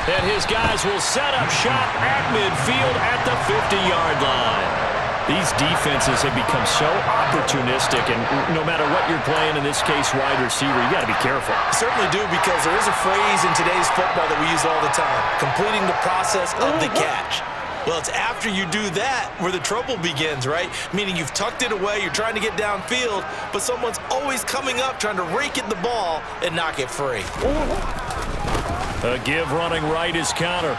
And his guys will set up shop at midfield at the 50-yard line. These defenses have become so opportunistic, and no matter what you're playing, in this case wide receiver, you got to be careful. I certainly do, because there is a phrase in today's football that we use all the time, completing the process of the catch. Well, it's after you do that where the trouble begins, right? Meaning you've tucked it away, you're trying to get downfield, but someone's always coming up trying to rake at the ball and knock it free. A give running right is Connor.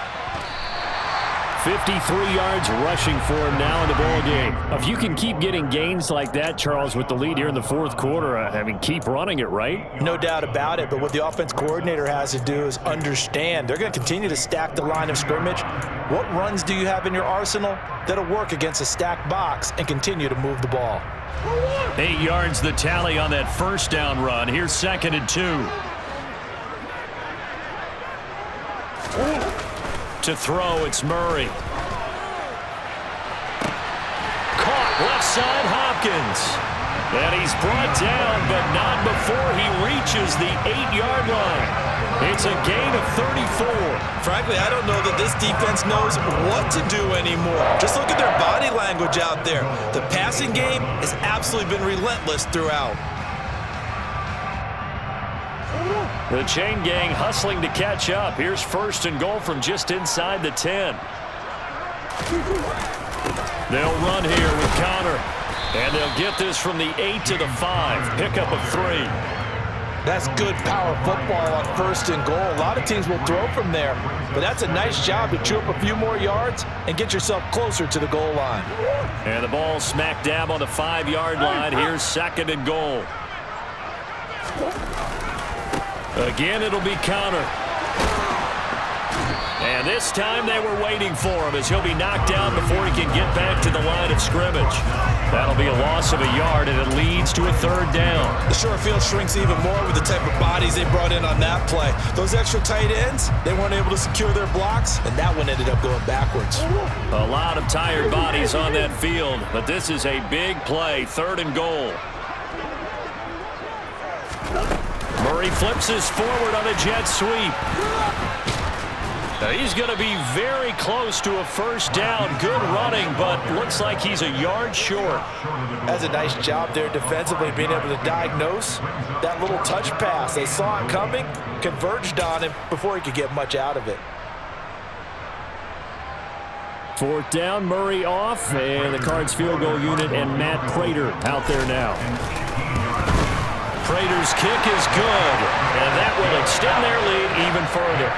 53 yards rushing for him now in the ball game. If you can keep getting gains like that, Charles, with the lead here in the 4th quarter, I mean, keep running it, right? No doubt about it, but what the offense coordinator has to do is understand they're going to continue to stack the line of scrimmage. What runs do you have in your arsenal that'll work against a stacked box and continue to move the ball? 8 yards the tally on that first down run. Here's 2nd and 2. To throw, it's Murray. Caught left side, Hopkins. And he's brought down, but not before he reaches the 8-yard line. It's a gain of 34. Frankly, I don't know that this defense knows what to do anymore. Just look at their body language out there. The passing game has absolutely been relentless throughout. The chain gang hustling to catch up. Here's 1st and goal from just inside the 10. They'll run here with Connor. And they'll get this from the 8 to the 5. Pickup of 3. That's good power football on 1st and goal. A lot of teams will throw from there, but that's a nice job to chew up a few more yards and get yourself closer to the goal line. And the ball smack dab on the 5-yard line. Here's 2nd and goal. Again, it'll be Connor. And this time they were waiting for him as he'll be knocked down before he can get back to the line of scrimmage. That'll be a loss of a yard, and it leads to a third down. The short field shrinks even more with the type of bodies they brought in on that play. Those extra tight ends, they weren't able to secure their blocks, and that one ended up going backwards. A lot of tired bodies on that field, but this is a big play, 3rd and goal. Murray flips his forward on a jet sweep. Now he's going to be very close to a first down. Good running, but looks like he's a yard short. That's a nice job there defensively, being able to diagnose that little touch pass. They saw it coming, converged on him before he could get much out of it. 4th down, Murray off, and the Cards field goal unit and Matt Prater out there now. Prater's kick is good, and that will extend their lead even further.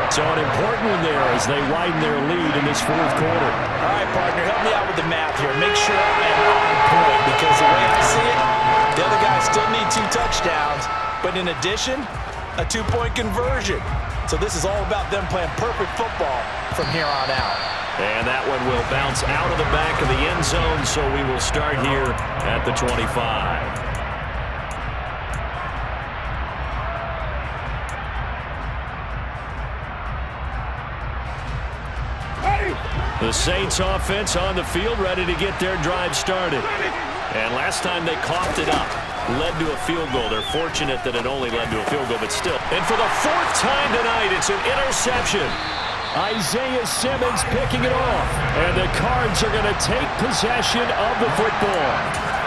So an important one there as they widen their lead in this 4th quarter. All right, partner, help me out with the math here. Make sure I am on point, because the way I see it, the other guys still need 2 touchdowns, but in addition, a 2-point conversion. So this is all about them playing perfect football from here on out. And that one will bounce out of the back of the end zone, so we will start here at the 25. The Saints offense on the field, ready to get their drive started. And last time they coughed it up, led to a field goal. They're fortunate that it only led to a field goal, but still. And for the 4th time tonight, it's an interception. Isaiah Simmons picking it off. And the Cards are going to take possession of the football.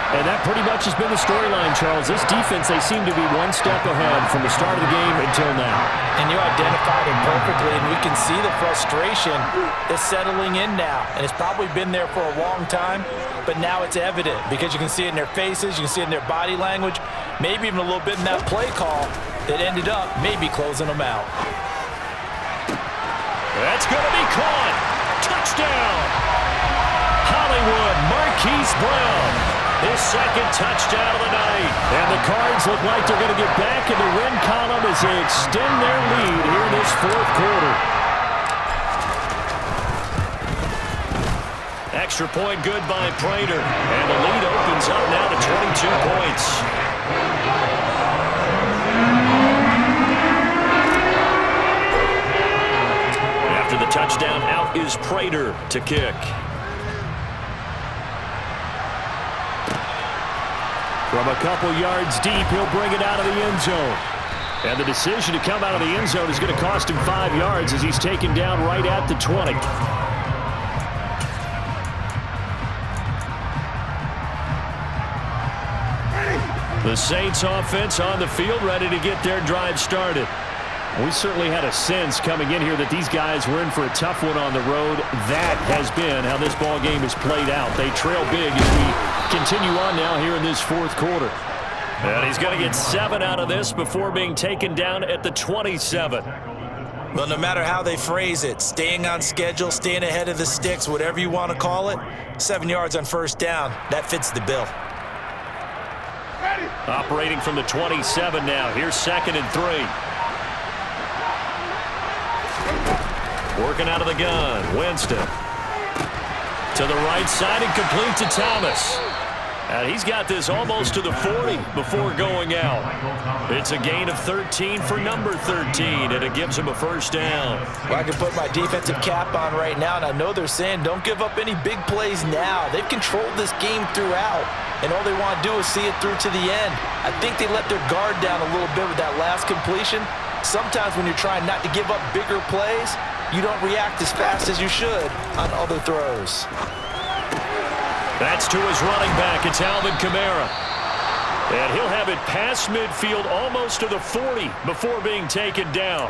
And that pretty much has been the storyline, Charles. This defense, they seem to be one step ahead from the start of the game until now. And you identified it perfectly, and we can see the frustration that's settling in now. And it's probably been there for a long time, but now it's evident because you can see it in their faces, you can see it in their body language, maybe even a little bit in that play call that ended up maybe closing them out. That's going to be caught. Touchdown. Hollywood Marquise Brown. His 2nd touchdown of the night. And the Cards look like they're going to get back in the win column as they extend their lead here in this 4th quarter. Extra point good by Prater. And the lead opens up now to 22 points. After the touchdown, out is Prater to kick. From a couple yards deep, he'll bring it out of the end zone. And the decision to come out of the end zone is going to cost him 5 yards as he's taken down right at the 20. The Saints offense on the field, ready to get their drive started. We certainly had a sense coming in here that these guys were in for a tough one on the road. That has been how this ball game is played out. They trail big as we continue on now here in this 4th quarter. And he's going to get 7 out of this before being taken down at the 27. Well, no matter how they phrase it, staying on schedule, staying ahead of the sticks, whatever you want to call it, 7 yards on first down, that fits the bill. Operating from the 27 now. Here's 2nd and 3. Working out of the gun. Winston. To the right side and complete to Thomas. And he's got this almost to the 40 before going out. It's a gain of 13 for number 13, and it gives him a first down. Well, I can put my defensive cap on right now, and I know they're saying don't give up any big plays now. They've controlled this game throughout, and all they want to do is see it through to the end. I think they let their guard down a little bit with that last completion. Sometimes when you're trying not to give up bigger plays, you don't react as fast as you should on other throws. That's to his running back. It's Alvin Kamara. And he'll have it past midfield almost to the 40 before being taken down.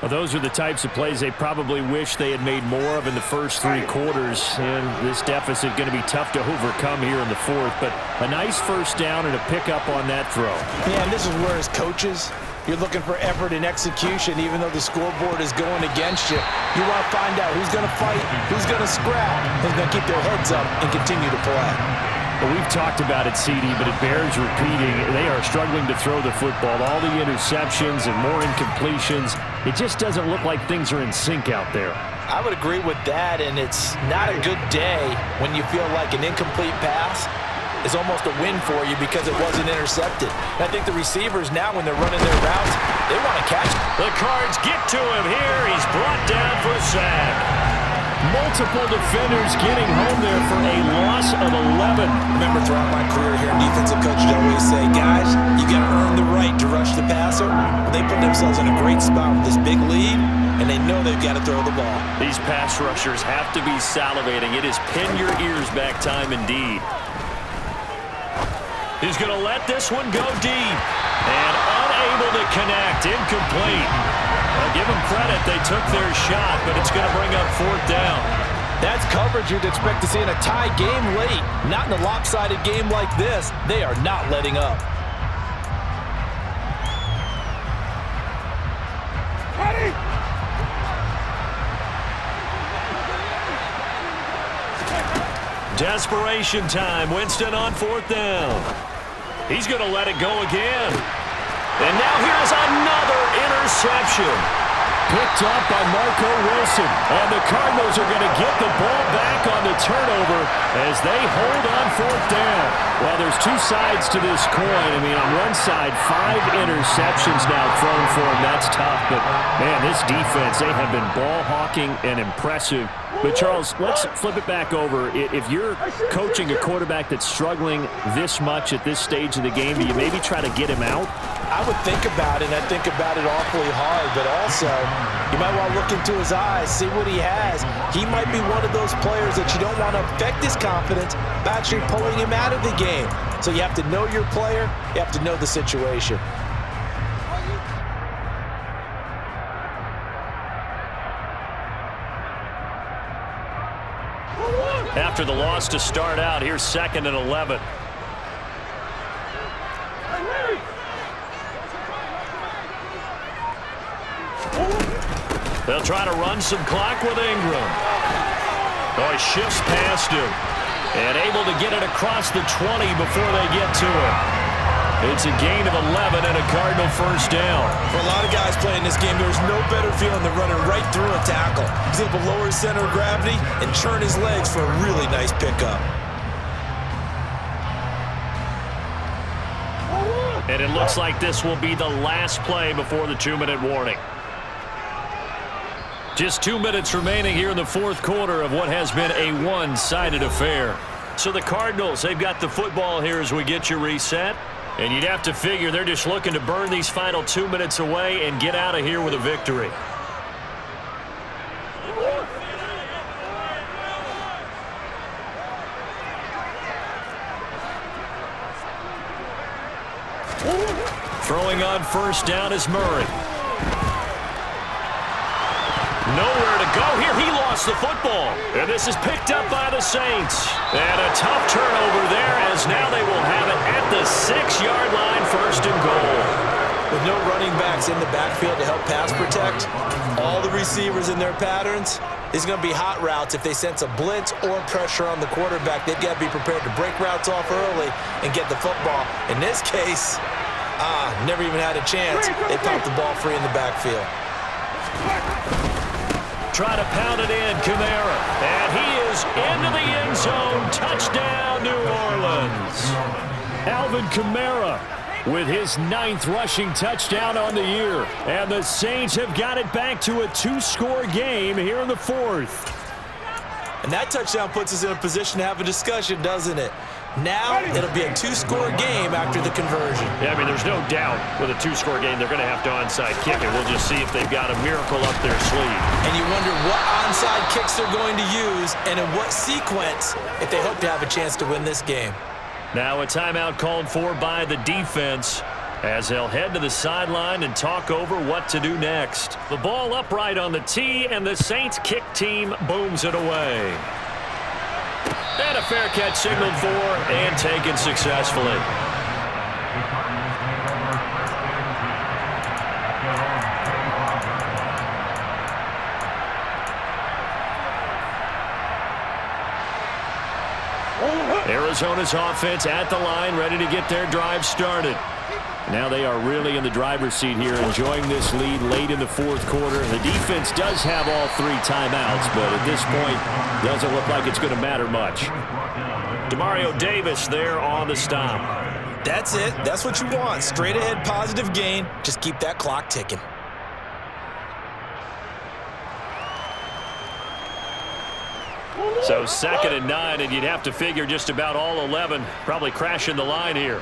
Well, those are the types of plays they probably wish they had made more of in the first 3 quarters. And this deficit going to be tough to overcome here in the 4th. But a nice first down and a pickup on that throw. Yeah, and this is where as coaches, you're looking for effort and execution, even though the scoreboard is going against you. You want to find out who's going to fight, who's going to scrap, who's going to keep their heads up and continue to play. Well, we've talked about it, CD, but it bears repeating. They are struggling to throw the football. All the interceptions and more incompletions. It just doesn't look like things are in sync out there. I would agree with that, and it's not a good day when you feel like an incomplete pass is almost a win for you because it wasn't intercepted. And I think the receivers now, when they're running their routes, they want to catch it. The Cards get to him here. He's brought down for a sack. Multiple defenders getting home there for a loss of 11. Remember, throughout my career here, defensive coaches always say, guys, you got to earn the right to rush the passer. They put themselves in a great spot with this big lead, and they know they've got to throw the ball. These pass rushers have to be salivating. It is pin your ears back time indeed. He's going to let this one go deep. And unable to connect. Incomplete. I'll give them credit. They took their shot, but it's going to bring up 4th down. That's coverage you'd expect to see in a tie game late. Not in a lopsided game like this. They are not letting up. Desperation time. Winston on 4th down. He's going to let it go again. And now here's another interception. Picked up by Marco Wilson. And the Cardinals are going to get the ball back on the turnover as they hold on 4th down. Well, there's two sides to this coin. I mean, on one side, 5 interceptions now thrown for him. That's tough. But, man, this defense, they have been ball hawking and impressive. But, Charles, let's flip it back over. If you're coaching a quarterback that's struggling this much at this stage of the game, do you maybe try to get him out? I would think about it, and I think about it awfully hard, but also you might want to look into his eyes, see what he has. He might be one of those players that you don't want to affect his confidence by actually pulling him out of the game. So you have to know your player, you have to know the situation. After the loss to start out, here's 2nd and 11. They'll try to run some clock with Ingram. Oh, he shifts past him. And able to get it across the 20 before they get to it. It's a gain of 11 and a Cardinal 1st down. For a lot of guys playing this game, there's no better feeling than running right through a tackle. He's able to lower his center of gravity and churn his legs for a really nice pickup. And it looks like this will be the last play before the 2-minute warning. Just 2 minutes remaining here in the 4th quarter of what has been a one-sided affair. So the Cardinals, they've got the football here as we get you reset. And you'd have to figure they're just looking to burn these final 2 minutes away and get out of here with a victory. Throwing on 1st down is Murray. Nowhere to go here. He lost the football. And this is picked up by the Saints. And a tough turnover there as now they will have it at the 6-yard line, 1st and goal. With no running backs in the backfield to help pass protect, all the receivers in their patterns, it's going to be hot routes. If they sense a blitz or pressure on the quarterback, they've got to be prepared to break routes off early and get the football. In this case, never even had a chance. They popped the ball free in the backfield. Try to pound it in, Kamara. And he is into the end zone. Touchdown, New Orleans. Alvin Kamara with his 9th rushing touchdown on the year. And the Saints have got it back to a 2-score game here in the 4th. And that touchdown puts us in a position to have a discussion, doesn't it? Now it'll be a 2-score game after the conversion. Yeah, I mean, there's no doubt with a 2-score game they're going to have to onside kick it. We'll just see if they've got a miracle up their sleeve. And you wonder what onside kicks they're going to use and in what sequence if they hope to have a chance to win this game. Now a timeout called for by the defense as they'll head to the sideline and talk over what to do next. The ball upright on the tee, and the Saints kick team booms it away. And a fair catch signaled for and taken successfully. Arizona's offense at the line, ready to get their drive started. Now they are really in the driver's seat here, enjoying this lead late in the fourth quarter. The defense does have all 3 timeouts, but at this point, doesn't look like it's going to matter much. Demario Davis there on the stop. That's it. That's what you want. Straight ahead, positive gain. Just keep that clock ticking. So 2nd and 9, and you'd have to figure just about all 11 probably crashing the line here.